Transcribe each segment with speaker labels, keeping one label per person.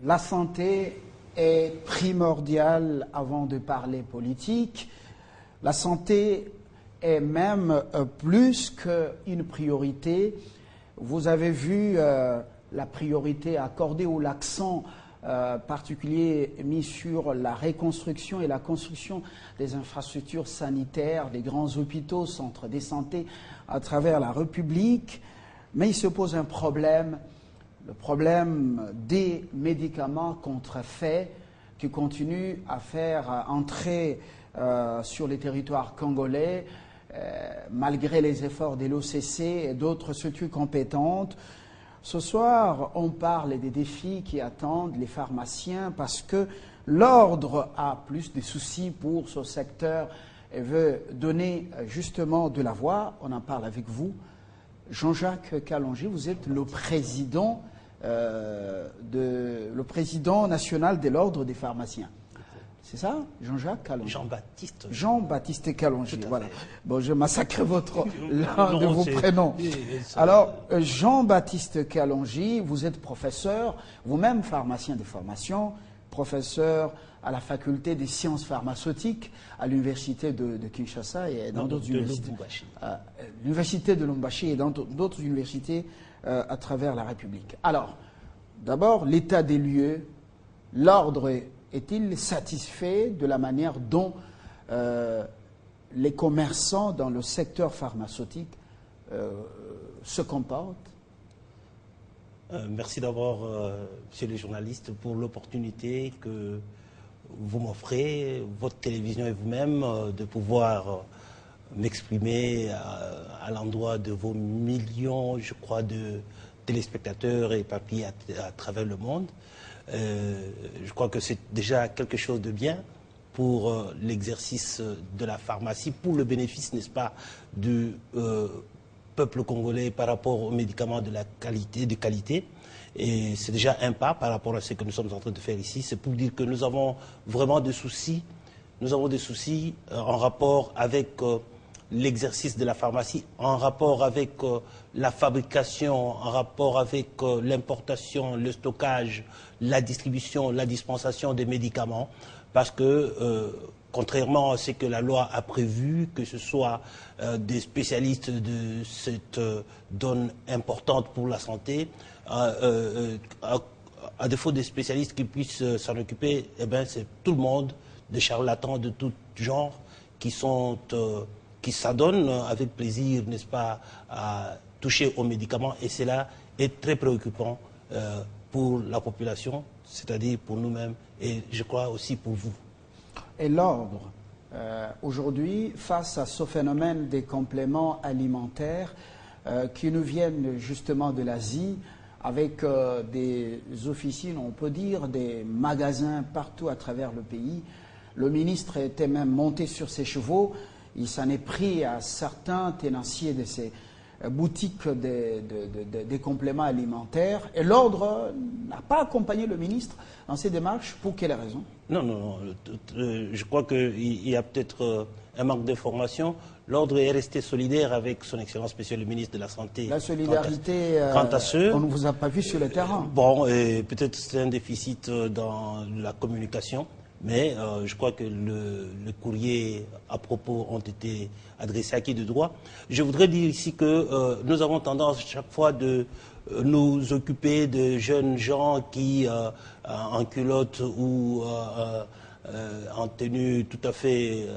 Speaker 1: La santé est primordiale avant de parler politique. La santé est même plus qu'une priorité. Vous avez vu la priorité accordée ou l'accent particulier mis sur la reconstruction et la construction des infrastructures sanitaires, des grands hôpitaux, centres de santé à travers la République. Mais il se pose un problème, le problème des médicaments contrefaits qui continuent à faire entrer sur les territoires congolais, malgré les efforts de l'OCC et d'autres structures compétentes. Ce soir, on parle des défis qui attendent les pharmaciens parce que l'ordre a plus de soucis pour ce secteur et veut donner justement de la voix. On en parle avec vous. Jean-Jacques Kalonji, vous êtes le président national de l'ordre des pharmaciens. C'est ça, Jean-Jacques Kalonji?
Speaker 2: Jean-Baptiste.
Speaker 1: Jean-Baptiste Kalonji, voilà. Bon, je massacre l'un de vos prénoms. Alors, Jean-Baptiste Kalonji, vous êtes professeur, vous-même pharmacien de formation, professeur à la faculté des sciences pharmaceutiques à l'université de Kinshasa et dans d'autres universités. L'université de Lubumbashi et dans d'autres universités à travers la République. Alors, d'abord, l'état des lieux, l'ordre est-il satisfait de la manière dont les commerçants dans le secteur pharmaceutique se comportent?
Speaker 2: Merci d'abord, monsieur le journaliste, pour l'opportunité que vous m'offrez, votre télévision et vous-même, de pouvoir m'exprimer à l'endroit de vos millions, je crois, de téléspectateurs éparpillés à travers le monde. Je crois que c'est déjà quelque chose de bien pour l'exercice de la pharmacie, pour le bénéfice, n'est-ce pas, du peuple congolais par rapport aux médicaments de qualité. Et c'est déjà un pas par rapport à ce que nous sommes en train de faire ici. C'est pour dire que nous avons vraiment des soucis. Nous avons des soucis en rapport avec l'exercice de la pharmacie, en rapport avec la fabrication, en rapport avec l'importation, le stockage, la distribution, la dispensation des médicaments, parce que contrairement à ce que la loi a prévu, que ce soit des spécialistes de cette donne importante pour la santé, à défaut des spécialistes qui puissent s'en occuper, eh ben, c'est tout le monde, des charlatans de tout genre, qui s'adonnent avec plaisir, n'est-ce pas, à toucher aux médicaments, et cela est très préoccupant pour la population, c'est-à-dire pour nous-mêmes, et je crois aussi pour vous.
Speaker 1: Et l'ordre, aujourd'hui, face à ce phénomène des compléments alimentaires qui nous viennent justement de l'Asie, avec des officines, on peut dire, des magasins partout à travers le pays. Le ministre était même monté sur ses chevaux. Il s'en est pris à certains tenanciers de ces boutiques des compléments alimentaires. Et l'ordre n'a pas accompagné le ministre dans ces démarches. Pour quelle raison?
Speaker 2: Non. Je crois qu'il y a peut-être un manque d'information. L'ordre est resté solidaire avec son Excellence, Monsieur le ministre de la Santé.
Speaker 1: La solidarité, on ne vous a pas vu sur le terrain.
Speaker 2: Bon, peut-être c'est un déficit dans la communication. Mais je crois que le courrier à propos ont été adressés à qui de droit. Je voudrais dire ici que nous avons tendance chaque fois de nous occuper de jeunes gens qui, en culotte ou en tenue tout à fait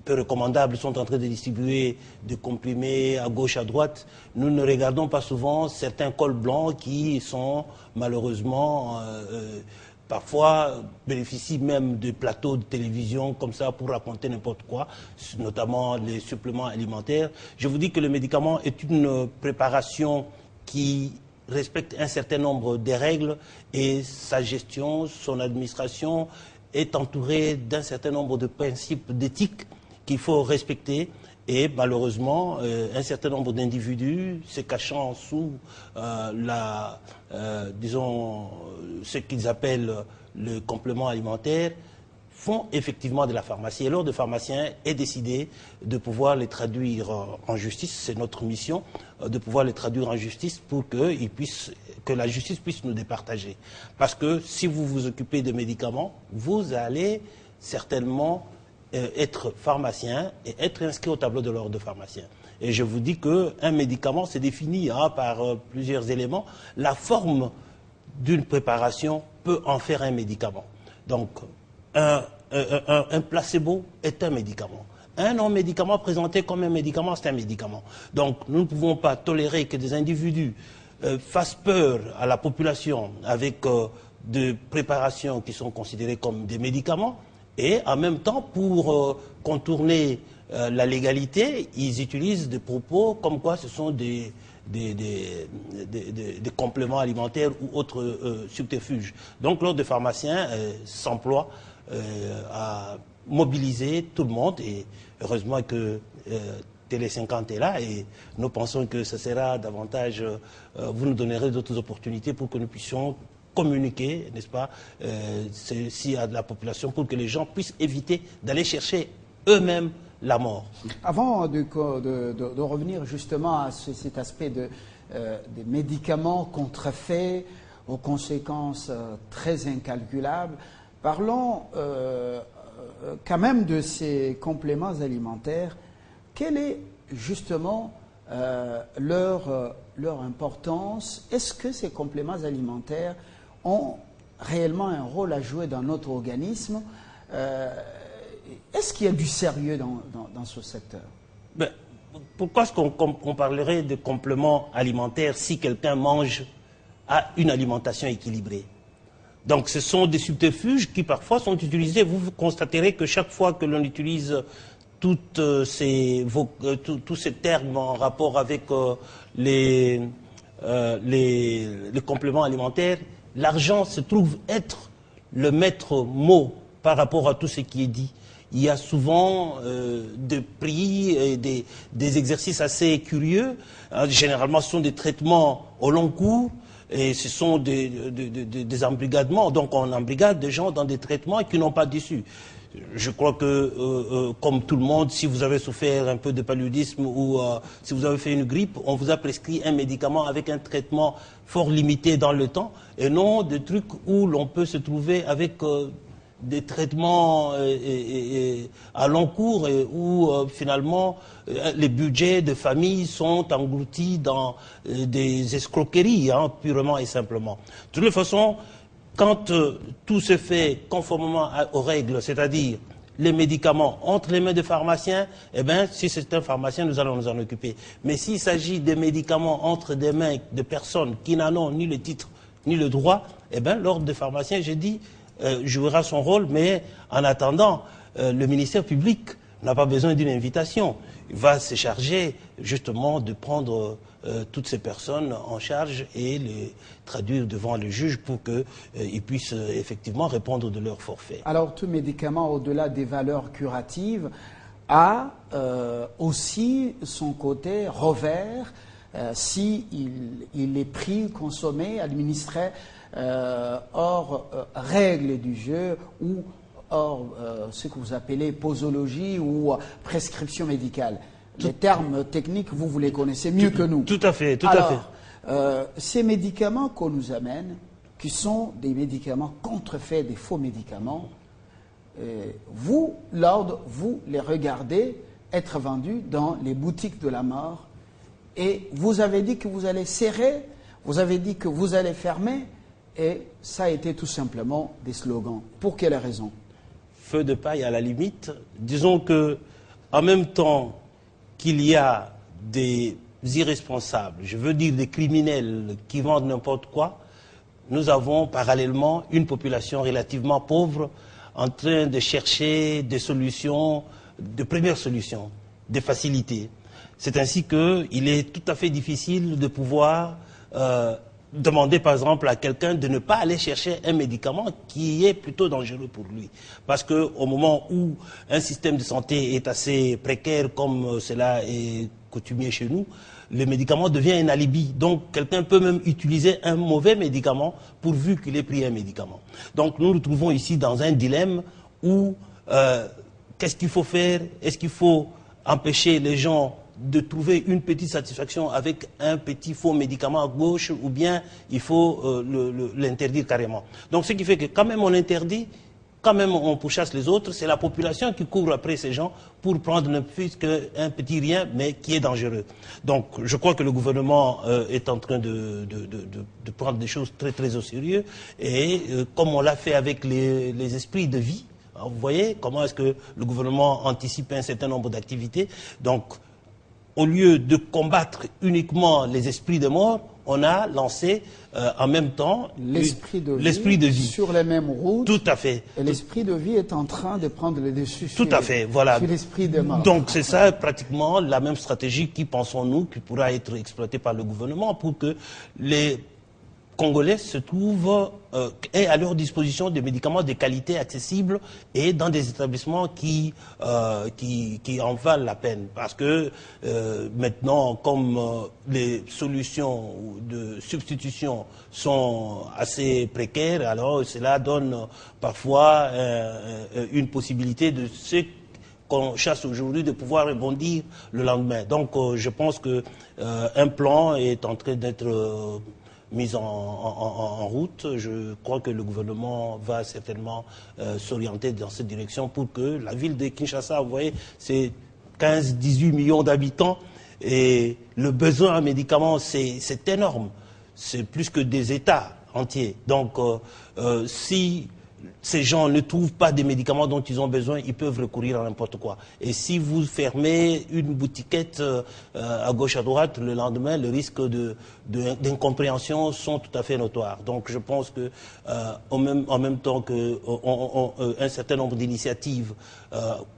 Speaker 2: peu recommandables, sont en train de distribuer des comprimés à gauche, à droite. Nous ne regardons pas souvent certains cols blancs qui sont malheureusement... parfois bénéficient même de plateaux de télévision comme ça pour raconter n'importe quoi, notamment les suppléments alimentaires. Je vous dis que le médicament est une préparation qui respecte un certain nombre de règles et sa gestion, son administration est entourée d'un certain nombre de principes d'éthique qu'il faut respecter. Et malheureusement, un certain nombre d'individus se cachant sous disons, ce qu'ils appellent le complément alimentaire, font effectivement de la pharmacie. Et l'ordre de pharmaciens est décidé de pouvoir les traduire en justice. C'est notre mission de pouvoir les traduire en justice pour que la justice puisse nous départager. Parce que si vous vous occupez de médicaments, vous allez certainement être pharmacien et être inscrit au tableau de l'ordre de pharmacien. Et je vous dis qu'un médicament se définit par plusieurs éléments. La forme d'une préparation peut en faire un médicament. Donc, un placebo est un médicament. Un non-médicament présenté comme un médicament, c'est un médicament. Donc, nous ne pouvons pas tolérer que des individus fassent peur à la population avec des préparations qui sont considérées comme des médicaments et en même temps, pour contourner la légalité, ils utilisent des propos comme quoi ce sont des compléments alimentaires ou autres subterfuges. Donc l'ordre des pharmaciens s'emploie à mobiliser tout le monde et heureusement que Télé 50 est là et nous pensons que ce sera davantage, vous nous donnerez d'autres opportunités pour que nous puissions communiquer, n'est-ce pas, ceci à la population pour que les gens puissent éviter d'aller chercher eux-mêmes la mort.
Speaker 1: Avant de revenir justement à cet aspect des médicaments contrefaits aux conséquences très incalculables, parlons quand même de ces compléments alimentaires. Quelle est justement leur importance? Est-ce que ces compléments alimentaires ont réellement un rôle à jouer dans notre organisme? Est-ce qu'il y a du sérieux dans ce secteur?
Speaker 2: Ben, pourquoi est-ce qu'on parlerait de compléments alimentaires si quelqu'un a une alimentation équilibrée? Donc ce sont des subterfuges qui parfois sont utilisés. Vous constaterez que chaque fois que l'on utilise tous ces termes en rapport avec les compléments alimentaires, l'argent se trouve être le maître mot par rapport à tout ce qui est dit. Il y a souvent des prix et des exercices assez curieux. Généralement, ce sont des traitements au long cours et ce sont des embrigadements. Donc, on embrigade des gens dans des traitements qui n'ont pas d'issue. Je crois que, comme tout le monde, si vous avez souffert un peu de paludisme ou si vous avez fait une grippe, on vous a prescrit un médicament avec un traitement fort limité dans le temps et non des trucs où l'on peut se trouver avec des traitements à long cours et où finalement les budgets de famille sont engloutis dans des escroqueries, purement et simplement. De toute façon, quand tout se fait conformément aux règles, c'est-à-dire les médicaments entre les mains des pharmaciens, eh bien, si c'est un pharmacien, nous allons nous en occuper. Mais s'il s'agit des médicaments entre des mains de personnes qui n'en ont ni le titre ni le droit, eh bien, l'ordre des pharmaciens, j'ai dit, jouera son rôle, mais en attendant, le ministère public n'a pas besoin d'une invitation. Il va se charger justement de prendre toutes ces personnes en charge et les traduire devant le juge pour qu'ils puissent effectivement répondre de leur forfait.
Speaker 1: Alors, tout médicament, au-delà des valeurs curatives, a aussi son côté revers si il est pris, consommé, administré hors règles du jeu ou hors ce que vous appelez posologie ou prescription médicale. Les termes techniques, vous les connaissez mieux que nous.
Speaker 2: Tout à fait, tout
Speaker 1: Alors,
Speaker 2: à fait.
Speaker 1: Ces médicaments qu'on nous amène, qui sont des médicaments contrefaits, des faux médicaments, vous, l'ordre, vous les regardez être vendus dans les boutiques de la mort et vous avez dit que vous allez serrer, vous avez dit que vous allez fermer et ça a été tout simplement des slogans. Pour quelle raison?
Speaker 2: Feu de paille à la limite. Disons que en même temps qu'il y a des irresponsables, je veux dire des criminels qui vendent n'importe quoi, nous avons parallèlement une population relativement pauvre en train de chercher des solutions, de premières solutions, des facilités. C'est ainsi qu'il est tout à fait difficile de pouvoir demander par exemple à quelqu'un de ne pas aller chercher un médicament qui est plutôt dangereux pour lui. Parce qu'au moment où un système de santé est assez précaire comme cela est coutumier chez nous, le médicament devient un alibi. Donc quelqu'un peut même utiliser un mauvais médicament pourvu qu'il ait pris un médicament. Donc nous nous trouvons ici dans un dilemme ou qu'est-ce qu'il faut faire? Est-ce qu'il faut empêcher les gens de trouver une petite satisfaction avec un petit faux médicament à gauche, ou bien il faut l'interdire carrément? Donc ce qui fait que quand même on interdit, quand même on pourchasse les autres, c'est la population qui court après ces gens pour prendre ne plus qu'un petit rien, mais qui est dangereux. Donc je crois que le gouvernement est en train de prendre des choses très très au sérieux, et comme on l'a fait avec les esprits de vie, vous voyez comment est-ce que le gouvernement anticipe un certain nombre d'activités. Donc au lieu de combattre uniquement les esprits de mort, on a lancé en même temps
Speaker 1: l'esprit de vie sur les mêmes routes.
Speaker 2: Tout à fait.
Speaker 1: Et l'esprit de vie est en train de prendre le dessus
Speaker 2: Tout à fait, voilà.
Speaker 1: Sur l'esprit de mort.
Speaker 2: Donc c'est ça pratiquement la même stratégie qui, pensons-nous, qui pourra être exploitée par le gouvernement pour que les Congolais se trouvent aient à leur disposition des médicaments de qualité accessibles et dans des établissements qui en valent la peine. Parce que maintenant, comme les solutions de substitution sont assez précaires, alors cela donne parfois une possibilité de ce qu'on chasse aujourd'hui de pouvoir rebondir le lendemain. Donc je pense qu'un plan est en train d'être mise en route. Je crois que le gouvernement va certainement s'orienter dans cette direction pour que la ville de Kinshasa, vous voyez, c'est 15-18 millions d'habitants et le besoin en médicaments, c'est énorme. C'est plus que des États entiers. Donc, si ces gens ne trouvent pas des médicaments dont ils ont besoin, ils peuvent recourir à n'importe quoi. Et si vous fermez une boutiquette à gauche, à droite, le lendemain, le risque d'incompréhension sont tout à fait notoires. Donc je pense que en même temps qu'un certain nombre d'initiatives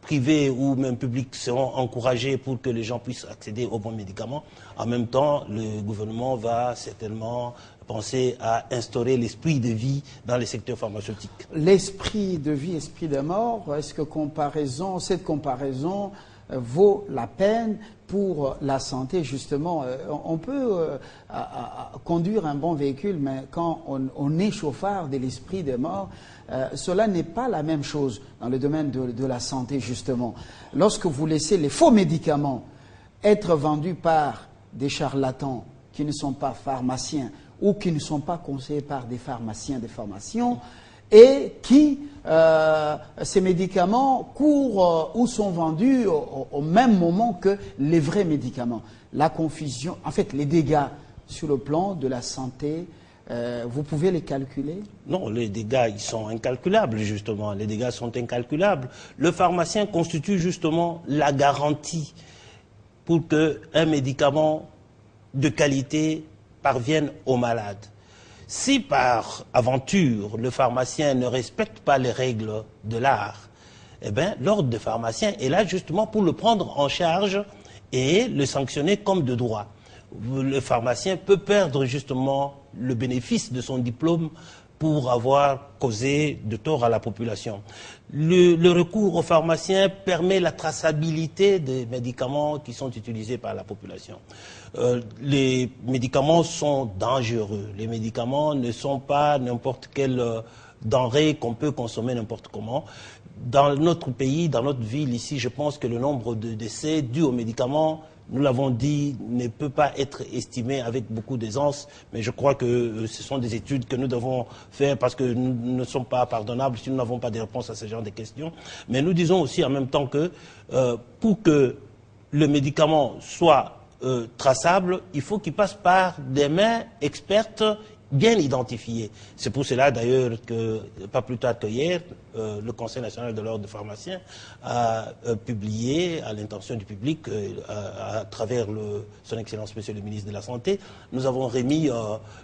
Speaker 2: privées ou même publiques seront encouragées pour que les gens puissent accéder aux bons médicaments, en même temps, le gouvernement va certainement penser à instaurer l'esprit de vie dans les secteurs pharmaceutiques.
Speaker 1: L'esprit de vie, esprit de mort, est-ce que cette comparaison vaut la peine pour la santé, justement? On peut conduire un bon véhicule, mais quand on est chauffard de l'esprit de mort, cela n'est pas la même chose dans le domaine de la santé, justement. Lorsque vous laissez les faux médicaments être vendus par des charlatans qui ne sont pas pharmaciens ou qui ne sont pas conseillés par des pharmaciens, des pharmaciens, et qui, ces médicaments, courent ou sont vendus au même moment que les vrais médicaments. La confusion, en fait, les dégâts sur le plan de la santé, vous pouvez les calculer?
Speaker 2: Non, les dégâts, ils sont incalculables, justement. Les dégâts sont incalculables. Le pharmacien constitue justement la garantie pour qu'un médicament de qualité parvienne aux malades. Si par aventure le pharmacien ne respecte pas les règles de l'art, eh bien l'ordre de pharmacien est là justement pour le prendre en charge et le sanctionner comme de droit. Le pharmacien peut perdre justement le bénéfice de son diplôme pour avoir causé de tort à la population. Le recours aux pharmaciens permet la traçabilité des médicaments qui sont utilisés par la population. Les médicaments sont dangereux. Les médicaments ne sont pas n'importe quelle denrée qu'on peut consommer n'importe comment. Dans notre pays, dans notre ville ici, je pense que le nombre de décès dus aux médicaments, nous l'avons dit, ne peut pas être estimé avec beaucoup d'aisance, mais je crois que ce sont des études que nous devons faire parce que nous ne sommes pas pardonnables si nous n'avons pas de réponse à ce genre de questions. Mais nous disons aussi en même temps que pour que le médicament soit traçable, il faut qu'il passe par des mains expertes bien identifiées. C'est pour cela d'ailleurs que, pas plus tard que hier, le Conseil national de l'ordre des pharmaciens a publié, à l'intention du public, à travers son Excellence Monsieur le ministre de la Santé, nous avons remis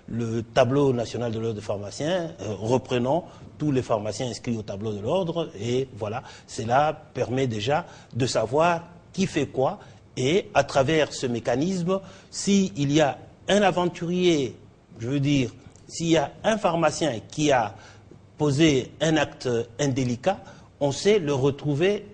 Speaker 2: le tableau national de l'ordre des pharmaciens, reprenant tous les pharmaciens inscrits au tableau de l'ordre, et voilà, cela permet déjà de savoir qui fait quoi, et à travers ce mécanisme, s'il y a un aventurier, je veux dire, s'il y a un pharmacien qui a posé un acte indélicat, on sait le retrouver